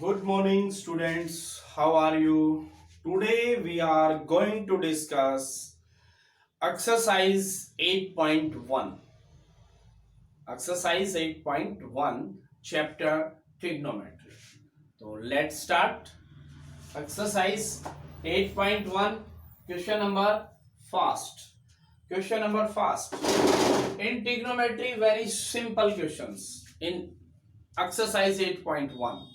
Good morning, students. How are you? Today we are going to discuss exercise 8.1. Exercise 8.1, chapter trigonometry. So let's start. Exercise 8.1, question number first. Question number first. In trigonometry, very simple questions. In exercise 8.1.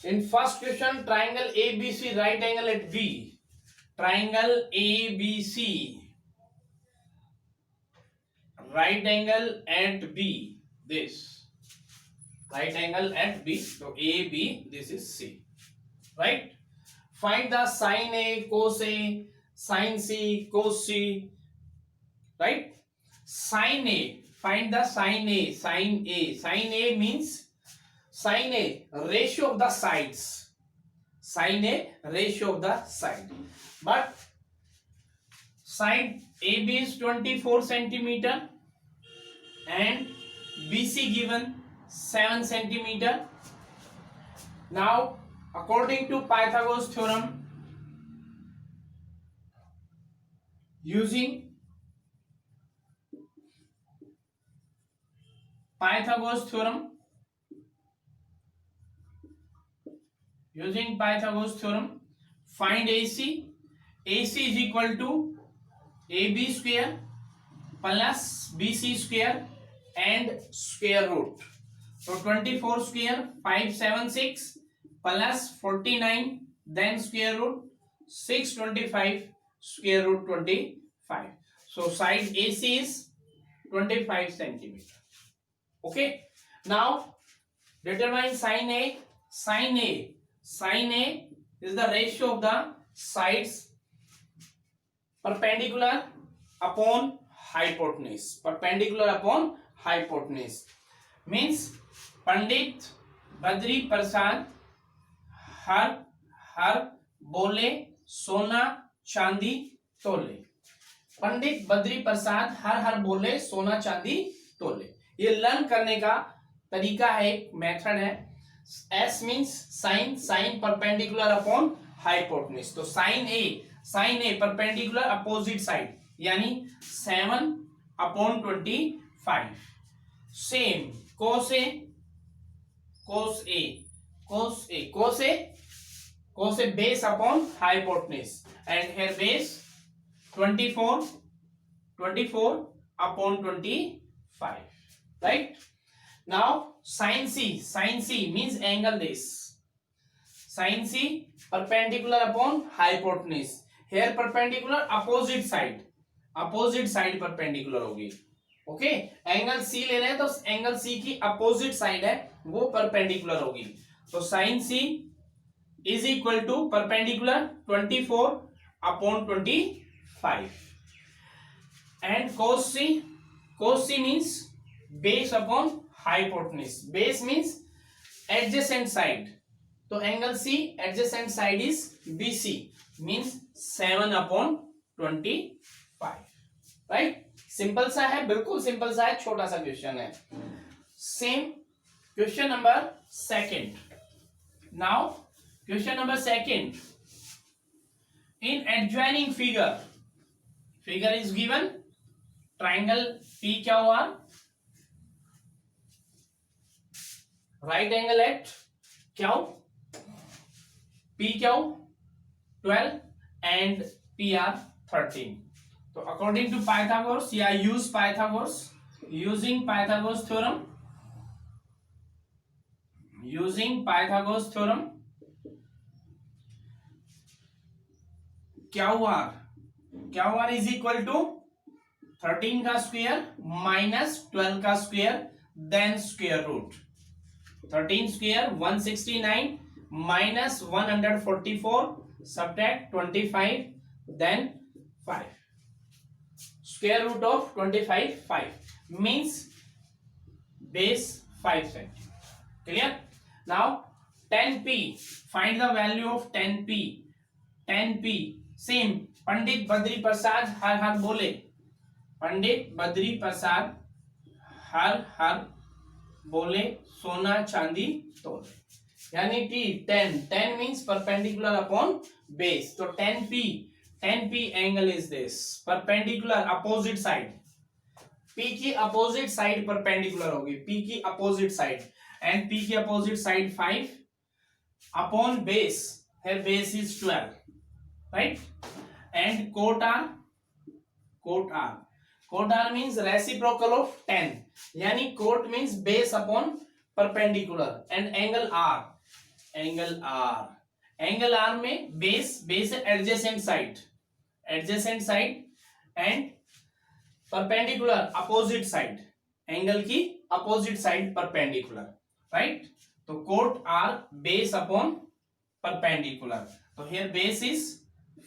In first question, triangle ABC, right angle at B. Triangle ABC, right angle at B. This right angle at B. So AB, this is C. Right? Find the sine A, cos A, sine C, cos C. Right? Sine A. Find the sine A. Sine A. Sine A means sine A, ratio of the sides. Sine A, ratio of the side. But side AB is 24 centimeter and BC given 7 centimeter. Now, according to Pythagoras theorem, using Pythagoras theorem, find AC. AC is equal to AB square plus BC square and square root. So 24 square 576 plus 49, then square root 625 square root 25. So side AC is 25 centimeter. Okay. Now determine sine A. Sine A is the ratio of the sides perpendicular upon hypotenuse. Perpendicular upon hypotenuse means Pandit Badri Prasad हर हर बोले सोना चांदी तोले. पंडित बद्री प्रसाद हर हर बोले सोना चांदी तोले. ये learn करने का तरीका है, एक मेथड है. S means sine. Sine perpendicular upon hypotenuse. तो sine A perpendicular opposite side यानी 7/25. Same cos A base upon hypotenuse, and here base 24 upon 25. Right? Now sin C means angle this. Sin C perpendicular upon hypotenuse. Here perpendicular opposite side perpendicular होगी. Okay, angle C ले रहे हैं तो angle सी की opposite side है वो perpendicular होगी. तो sine C is equal to perpendicular 24 upon 25 and cos C means base upon hypotenuse. Base means adjacent side. तो angle C adjacent side is BC means 7/25. Right? Simple सा है, बिल्कुल simple सा है, छोटा सा क्वेश्चन है. Same question number second. Now question number second. In adjoining figure is given triangle PQR, right angle at Q, PQ 12 and PR 13. So according to Pythagoras, use Pythagoras. Using Pythagoras theorem, QR is equal to 13 का square minus 12 का square then square root. 13 square 169 minus 144 subtract 25 then 5. Square root of 25 5 means base 5 centimeter. Clear? Now 10p. Find the value of 10p. 10p. Same. Pandit Badri Prasad हर हर बोले. पंडित बद्री प्रसाद हर हर बोले सोना चांदी तोले, यानी कि 10 means perpendicular upon base, तो 10p angle is this perpendicular opposite side, p की opposite side perpendicular होगी, p की अपोजिट साइड, एंड p की opposite side 5 upon base, here base is 12, right? And quote r means reciprocal of 10, yani quote means base upon perpendicular, and angle r में base है adjacent side and perpendicular opposite side, angle की opposite side perpendicular, right? तो cot R base upon perpendicular, तो here base is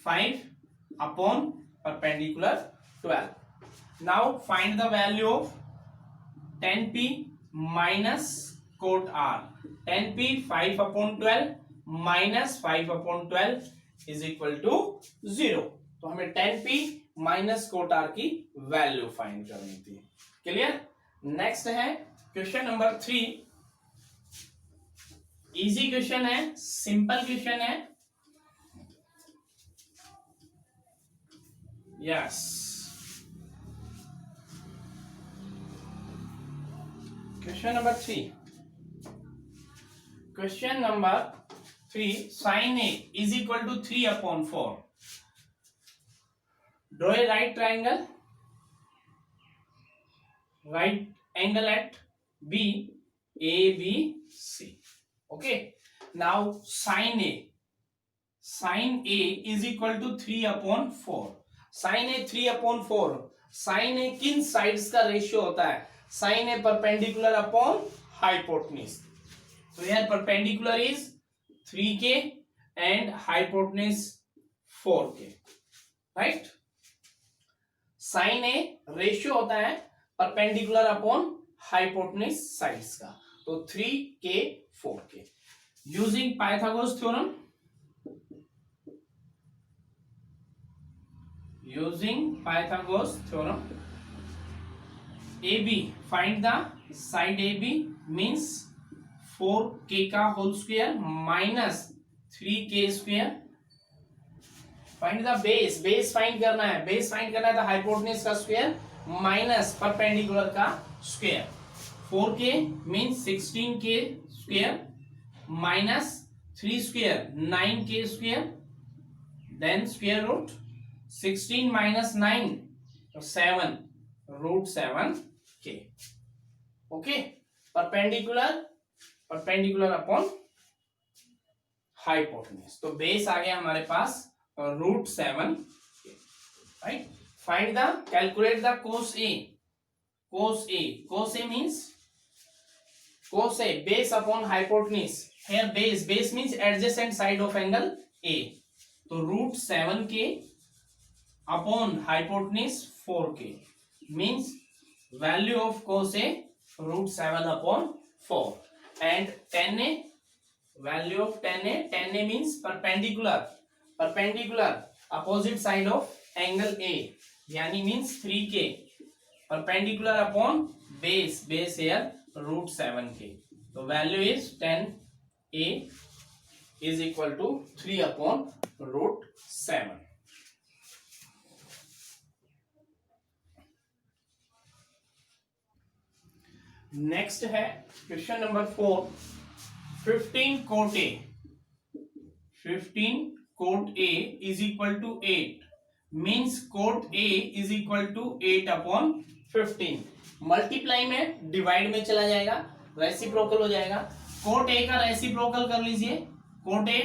5 upon perpendicular 12. Now find the value of 10p minus cot R. 10p 5 upon 12 minus 5 upon 12 is equal to 0. तो हमें 10p minus cot R की value find करनी थी. Clear? Next है question number 3. Easy question है, simple question है. Yes, question number 3. Question number 3, sine A is equal to 3 upon 4. Draw a right triangle, right angle at B, ABC. Okay, now sin A is equal to 3 upon 4. sin A 3 upon 4. sin A किन sides का ratio होता है? sin A perpendicular upon hypotenuse. तो यार perpendicular is 3k and hypotenuse 4k, right? sin A ratio होता है perpendicular upon hypotenuse sides का, तो 3k 4k. Using Pythagoras theorem, AB find the side AB means 4k का whole square minus 3k square. Find the base find करना है, तो hypotenuse का square minus perpendicular का square. 4k means 16k square minus 3 square 9k square, then square root 16 minus 9 तो 7 root 7k. Okay, perpendicular upon hypotenuse, तो base आ गया हमारे पास root 7, right? Find the calculate the cos A. Cos A means cos A base upon hypotenuse. Here base means adjacent side of angle A. तो root 7k upon hypotenuse 4k means value of cos A root 7 upon 4, and tan A value of tan A means perpendicular opposite side of angle A, यानी means 3k perpendicular upon base are root 7k. तो value is 10a is equal to 3 upon root 7. Next है question number 4. 15 cot A is equal to 8 means cot A is equal to 8 upon 15. Multiply में divide में चला जाएगा, reciprocal हो जाएगा. Coat A का reciprocal कर लीजिए, cot A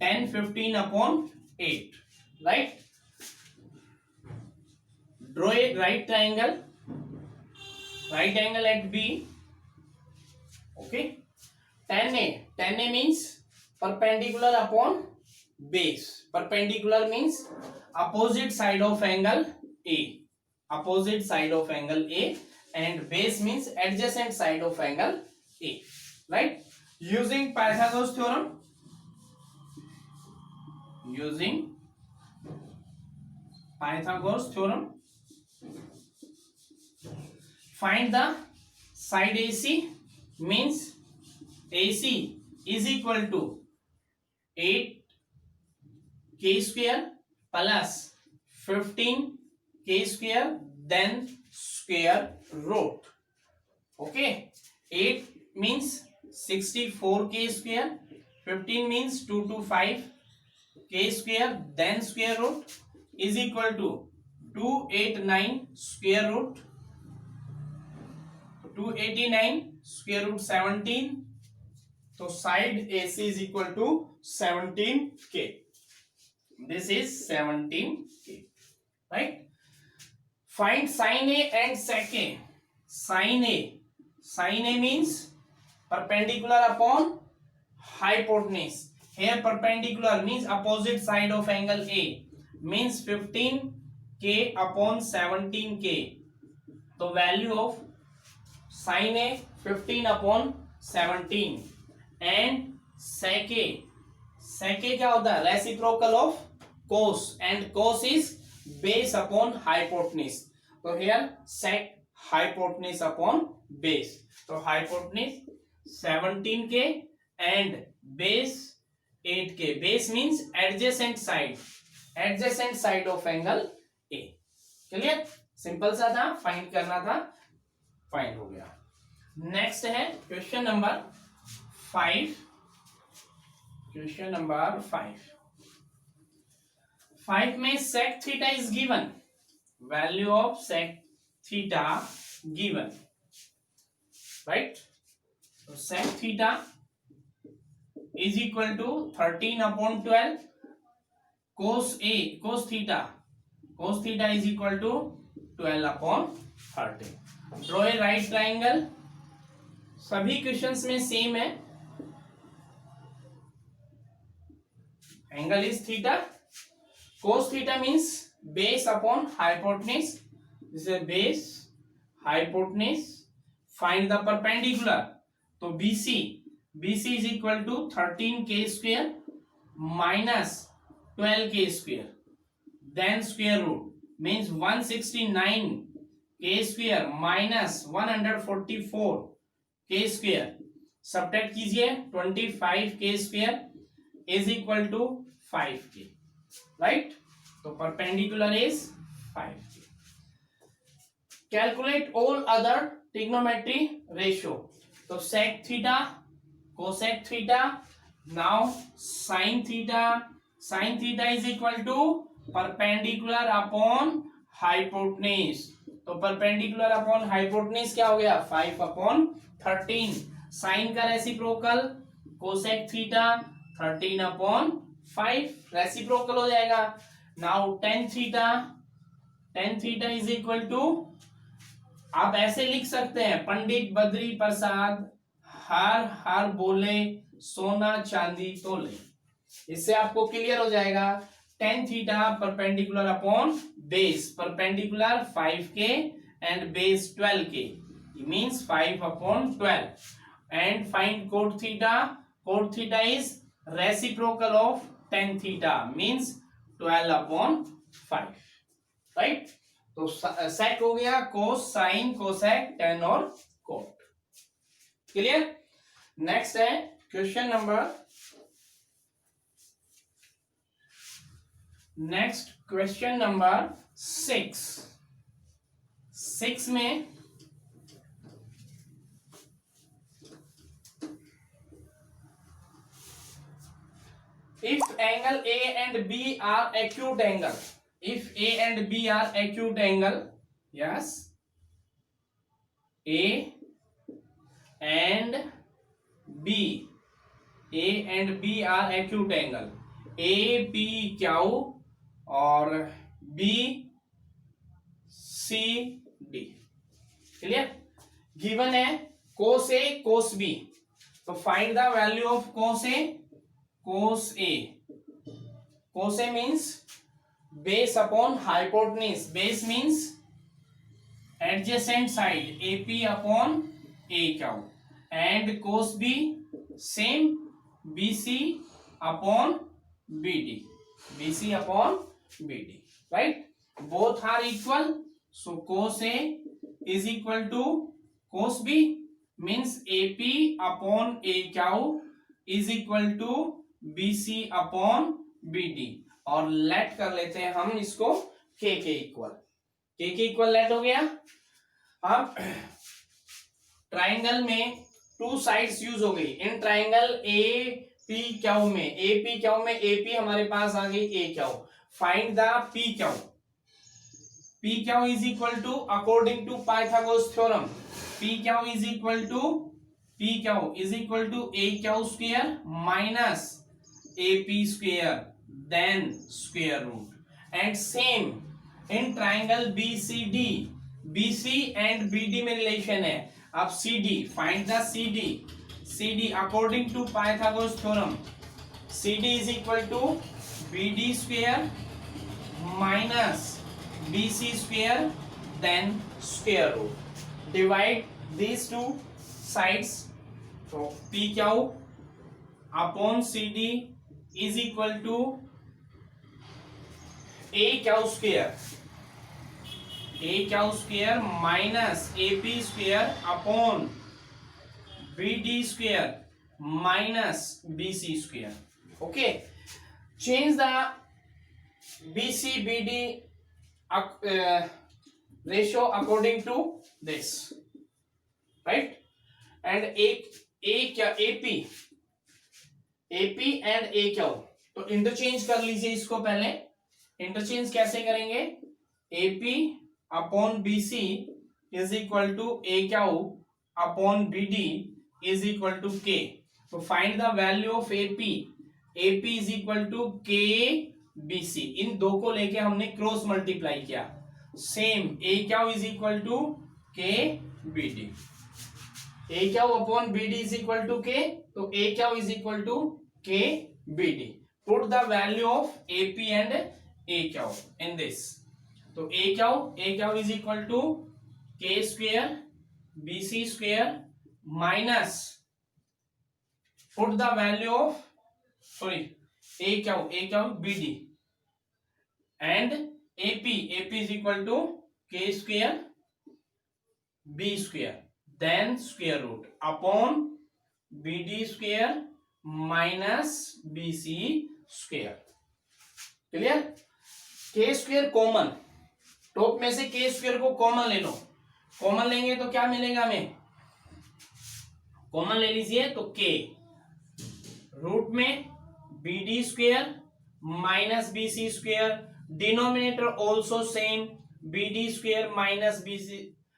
10 15 upon 8, right? Draw a right angle at B. Okay, tan A means perpendicular upon base. Perpendicular means opposite side of angle A, and base means adjacent side of angle A, right? Using Pythagoras theorem, find the side AC means AC is equal to 8k square plus 15k square then square root. Okay, 8 means 64k square, 15 means 225k square then square root is equal to 289 square root, 289 square root 17. So side AC is equal to 17k. This is 17k, right? Find sin A and sec A. Sin A means perpendicular upon hypotenuse. Here perpendicular means opposite side of angle A, means 15k upon 17k. तो value of sin A 15 upon 17 and sec A क्या होता है? Reciprocal of cos and cos is base upon hypotenuse. तो here sec hypotenuse upon base. तो hypotenuse 17k and base 8k. Base means adjacent side of angle A. Clear? Simple सा था, find करना था, find हो गया. नेक्स्ट है question number 5. Question number 5 में sec theta is given. Value of sec theta given, right? तो sec theta is equal to 13 upon 12 cos theta is equal to 12 upon 13. Draw a right triangle. सभी questions में same है. Angle is theta. cos theta means base upon hypotenuse. This is a base, hypotenuse. Find the perpendicular. तो BC is equal to 13k square minus 12k square then square root means 169k square minus 144k square. Subtract कीजिए. 25k square is equal to 5k. Right? तो perpendicular is 5k. Calculate all other trigonometry ratio. तो sec theta, cosec theta, now sine theta is equal to perpendicular upon hypotenuse. तो perpendicular upon hypotenuse क्या हो गया? 5 अपॉन 13. Sine का reciprocal cosec theta 13 अपॉन 5 reciprocal हो जाएगा. Now tan theta is equal to, आप ऐसे लिख सकते हैं, पंडित बद्री प्रसाद हर बोले सोना चांदी तोले. इससे आपको क्लियर हो जाएगा. Tan theta perpendicular upon base, perpendicular 5k and base 12k means 5 upon 12. And find cot theta is reciprocal of tan theta means 12 upon 5, right? तो sec हो गया cos, sin, cosec, tan और cot. क्लियर? नेक्स्ट है question number 6 में if angle A and B are acute angle, yes, A and B are acute angle, A P Q और B C D. Clear? Given है cos A cos B. तो find the value of cos A means base upon hypotenuse. Base means adjacent side, AP upon AQ. And cos B same, BC upon BD. Right? Both are equal. So cos A is equal to cos B means AP upon AQ is equal to BC upon BD, और late कर लेते हैं हम इसको K के equal let हो गया। अब ट्राइंगल में टू साइड्स यूज हो गई। इन ट्राइंगल AP क्यू में AP हमारे पास आ गई AQ। Find the PQ। PQ is equal to, according to Pythagoras theorem, PQ is equal to AQ square minus AP square then square root, and same in triangle BCD, BC and BD में relation है। अब CD, find the CD according to Pythagoras theorem, CD is equal to BD square minus BC square then square root. Divide these two sides, so PQ upon CD is equal to AQ square minus AP square upon BD square minus BC square. Okay, change the BC BD ratio according to this, right? And AP and AQ, तो interchange कर लीजिए इसको। पहले interchange कैसे करेंगे? AP upon BC is equal to AQ upon BD is equal to K। तो find the value of AP is equal to K BC। इन दो को लेके हमने क्रॉस मल्टीप्लाई किया। Same AQ is equal to K BD, AQ upon BD is equal to K, तो AQ is equal to K BD। Put the value of AP and AQ in this. तो AQ is equal to K square BC square minus, put the value of AQ BD and AP is equal to K square B square then square root upon BD square minus BC square। Clear? K square common, top में से K square को common ले लो। Common लेंगे तो क्या मिलेगा हमें? Common ले लीजिए तो K रूट में BD square minus BC square, denominator also same, BD square minus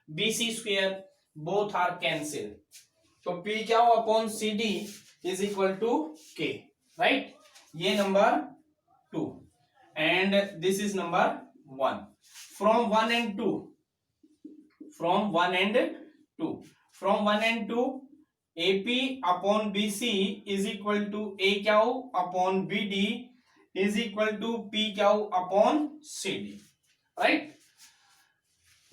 BC square, both are cancel. तो PQ upon CD is equal to K, right? ये number 2 and this is number 1। From 1 and 2 AP upon BC is equal to AQ upon BD is equal to PQ upon CD, right?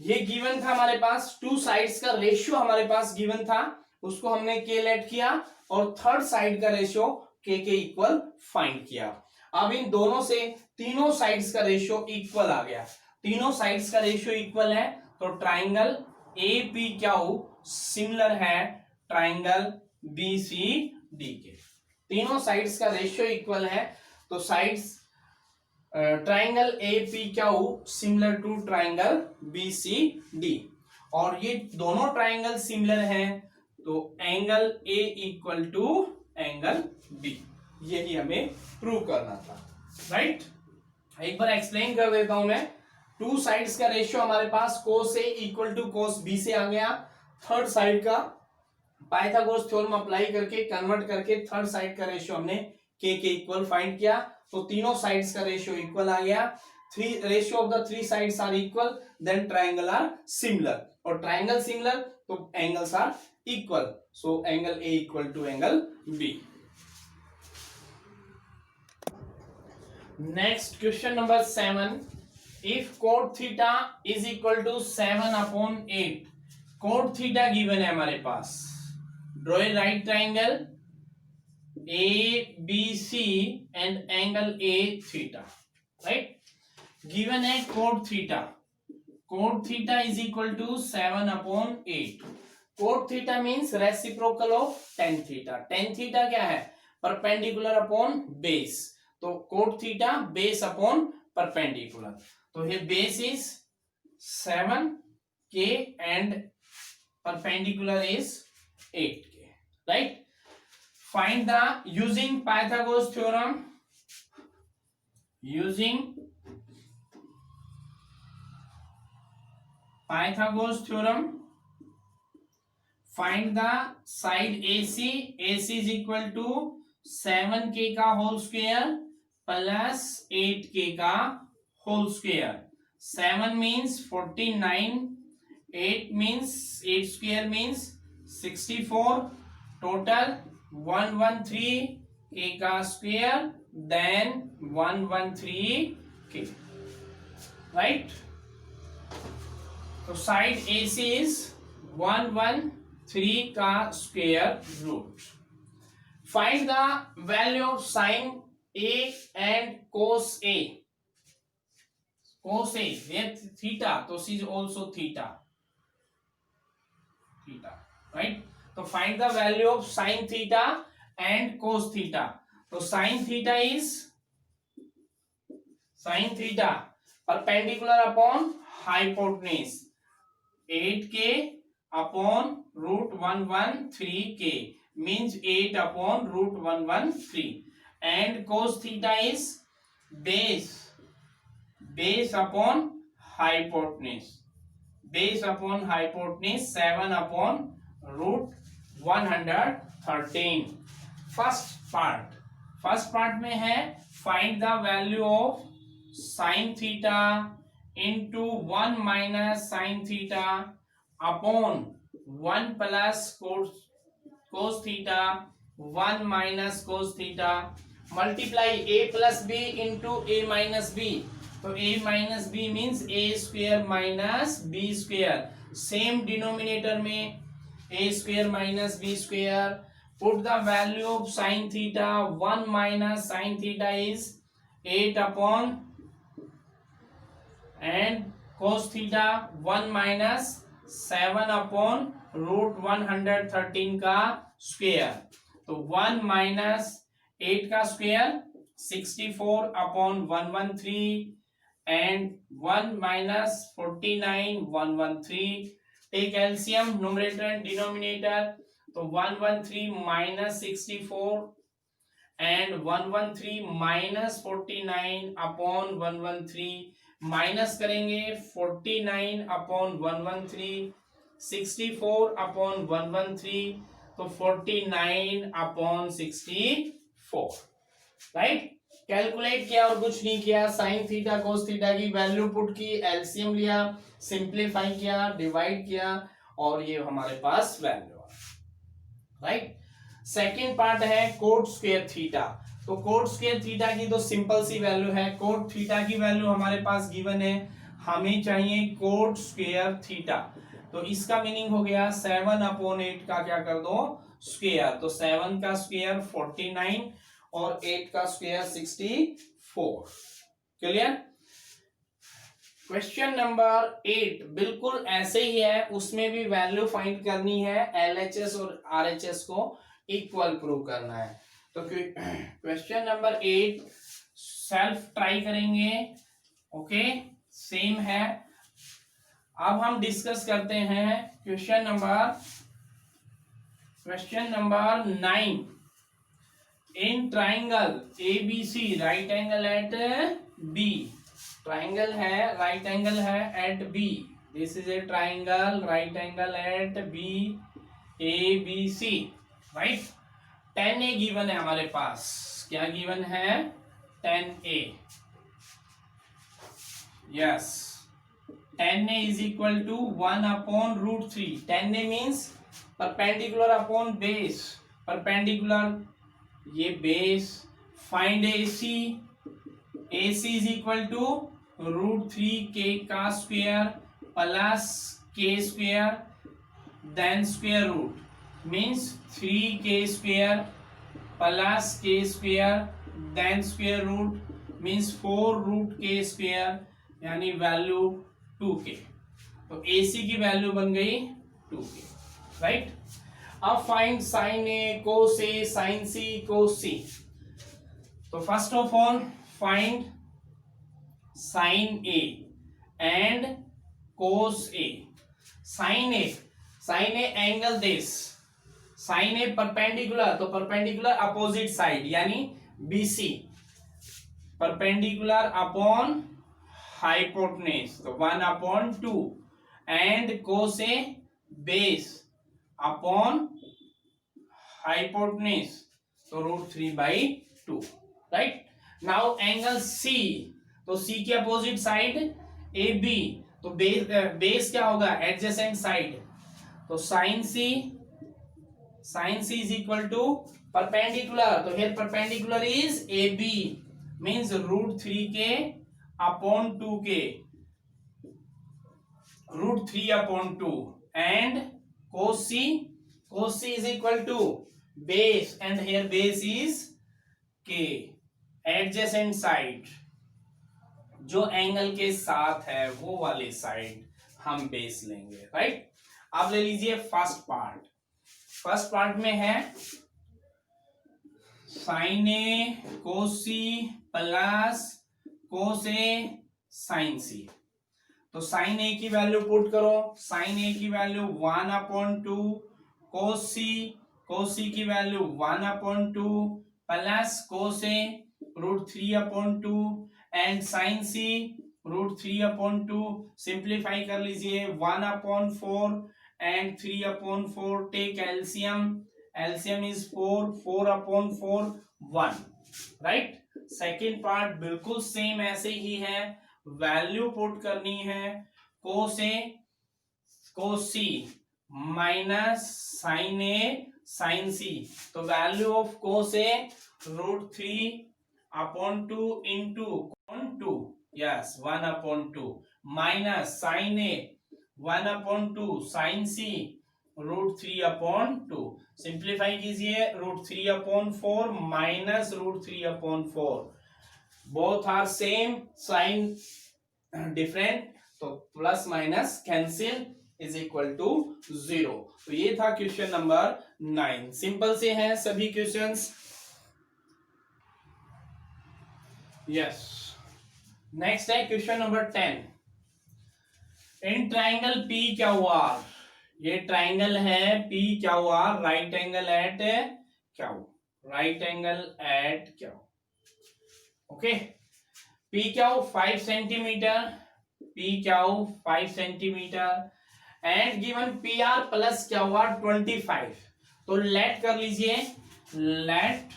ये given था हमारे पास, two sides का ratio हमारे पास given था, उसको हमने K late किया और थर्ड साइड का रेशियो K के इक्वल फाइंड किया। अब इन दोनों से तीनों साइड्स का रेशियो इक्वल आ गया। तीनों साइड्स का रेशियो इक्वल है तो ट्राइंगल APQ सिमिलर है ट्राइंगल BCD के। तीनों साइड्स का रेशियो इक्वल है तो sides triangle APQ similar to triangle BCD, और ये दोनों ट्राइंगल सिमिलर हैं तो angle A equal to angle B, यही हमें प्रूव करना था, राइट? एक बार एक्सप्लेन कर देता हूं मैं। टू साइड्स का रेशियो हमारे पास cos A equal to cos B से आ गया। थर्ड साइड का पाइथागोरस थ्योरम अप्लाई करके कन्वर्ट करके थर्ड साइड का रेशियो हमने K के इक्वल फाइंड किया, तो तीनों साइड्स का रेशियो इक्वल आ गया। Ratio of the three sides are equal, then triangle are similar, और ट्राइंगल सिमिलर तो angles are equal, so angle A equal to angle B। Next question number 7, if cot theta is equal to 7/8, cot theta given है हमारे पास। Draw a right triangle ABC and angle A theta, right? Given है cot theta is equal to 7/8, cot theta means reciprocal of tan theta. Tan theta क्या है? Perpendicular upon base. तो cot theta base upon perpendicular. तो ये base is 7k and perpendicular is 8k, right? Find the using Pythagoras theorem. Using Pythagoras theorem, find the side AC. AC is equal to 7k का whole square plus 8k का whole square. 7 means 49, 8 means 8 square means 64, total 113 k का square then 113 k, right? तो side AC is 113 का square root. Find the value of sine A and cos A. Cos A, where theta, so she is also theta, right? So find the value of sin theta and cos theta. So sin theta is perpendicular upon hypotenuse 8k upon root 113k means 8 upon root 113, and cos theta is base upon hypotenuse 7 upon root 113। First part में है find the value of sine theta into 1 minus sine theta upon 1 plus cos theta 1 minus cos theta multiply a plus B into a minus B. तो a minus B means a square minus B square, same denominator में a square minus B square. Put the value of sine theta 1 minus sine theta is 8 upon and cos theta 1 minus 7 upon root 113 का square. तो 1 minus 8 का square 64 upon 113 and 1 minus 49 113। take LCM numerator and denominator। तो 113 minus 64 and 113 minus 49 upon 113 minus करेंगे 49 upon 113 64 upon 113 तो 49 upon 64, right? Calculate किया और कुछ नहीं किया, साइन थीटा कोस थीटा की वैल्यू पुट की, एलसीएम लिया, सिंप्लीफाई किया, डिवाइड किया और ये हमारे पास वैल्यू आ, राइट? सेकंड पार्ट है कोट स्क्वायर थीटा। तो कोट स्क्वायर थीटा की तो सिंपल सी वैल्यू है, कोट थीटा की वैल्यू हमारे पास गिवन है, हमें चाहिए कोट स्क्वायर थीटा। तो इसका मीनिंग हो गया 7 अपॉन 8 का क्या कर दो स्क्वायर। तो 7 का स्क्वायर 49 और 8 का स्क्वायर 64। क्लियर? क्वेश्चन नंबर 8 बिल्कुल ऐसे ही है, उसमें भी वैल्यू फाइंड करनी है, एलएचएस और आरएचएस को इक्वल प्रूव करना है। तो क्वेश्चन नंबर 8 सेल्फ ट्राई करेंगे, ओके, सेम है। अब हम डिस्कस करते हैं question number 9। In triangle ABC right angle at B, triangle है राइट एंगल है at B, this is a triangle right angle at B ABC, right? 10A given है हमारे पास, क्या गिवन है 10A, yes. 10A is equal to 1 upon root 3। 10A means perpendicular upon base, perpendicular ये base. Find AC, AC is equal to root 3k का square plus k square then square root means 3k square plus k square then square root means 4 root k square यानी value 2k। तो AC की value बन गई 2k। Right. अब find sine A cos A sine C cos C. तो first of all find sine A and cos A. Sine A angle this, sine A perpendicular, तो perpendicular opposite side यानी BC, perpendicular upon hypotenuse तो 1/2 and cos A base upon hypotenuse तो √3/2, right. Now angle C, तो C के opposite side A B, तो base क्या होगा, adjacent side, तो sine C is equal to perpendicular, तो here perpendicular is A B means √3 and cos C is equal to base and here base is K, adjacent side, जो angle के साथ है वो वाली साइड हम बेस लेंगे, राइट। अब ले लीजिए फर्स्ट पार्ट में है sine A cos C plus cos A sine C. तो साइन ए की वैल्यू पुट करो, साइन ए की वैल्यू 1/2, कोस सी की value 1/2 plus cos A √3/2 and sine C √3/2। Simplify कर लीजिए, 1/4 and 3/4, take LCM is 4/4 1, right. Second part बिल्कुल same ऐसे ही है, वैल्यू पुट करनी है cos C minus sine A sine C, तो value of cos A √3/2 into 1/2 minus sine A 1/2 sine C √3/2। Simplify कीजिए, √3/4 minus √3/4, both are same, sign different, तो plus minus cancel is equal to 0। तो ये था question number 9। Simple से हैं सभी questions. Yes, next है question number 10। In triangle P Q R, ये ट्राइंगल है P Q R, right angle at Q, okay. P Q हो 5 centimetre, and given P R plus Q R 25। तो let कर लीजिए, let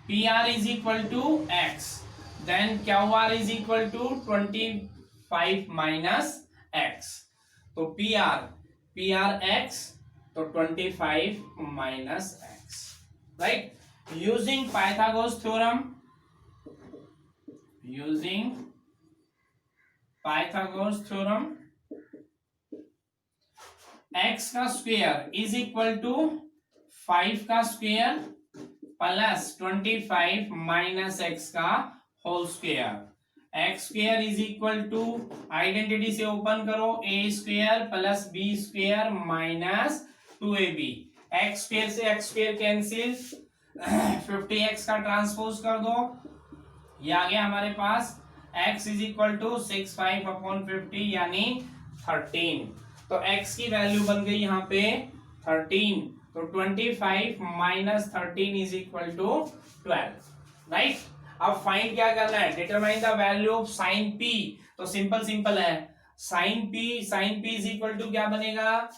P R is equal to x, then Q R is equal to 25 minus x, तो P R x तो 25 minus x, right. Using Pythagoras theorem, x का square is equal to 5 का square plus 25 minus x का whole square, x square is equal to, identity से open करो, a square plus b square minus 2ab, x square से x square cancel, 50x का transpose कर दो, ये आ गया हमारे पास, x इज इक्वल टू 65/50 यानी 13। तो x की वैल्यू बन गई यहाँ पे 13, तो 25 minus 13 is equal to 12, right. अब फाइंड क्या करना है, determine the value of sine p। तो सिंपल है, sine p is equal to क्या बनेगा,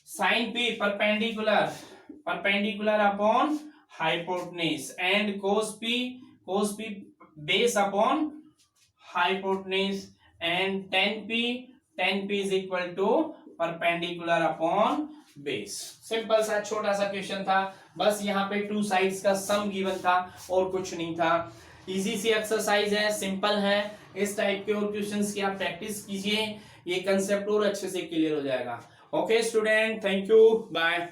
sine p perpendicular upon hypotenuse and cos p base upon hypotenuse and tan p is equal to perpendicular upon base. Simple सा छोटा सा question था, बस यहाँ पे 2 साइड्स का सम गिवन था और कुछ नहीं था। इजी सी एक्सरसाइज है, सिंपल है, इस टाइप के और क्वेश्चंस की आप प्रैक्टिस कीजिए, ये कंसेप्ट और अच्छे से क्लियर हो जाएगा। Okay student, thank you, bye.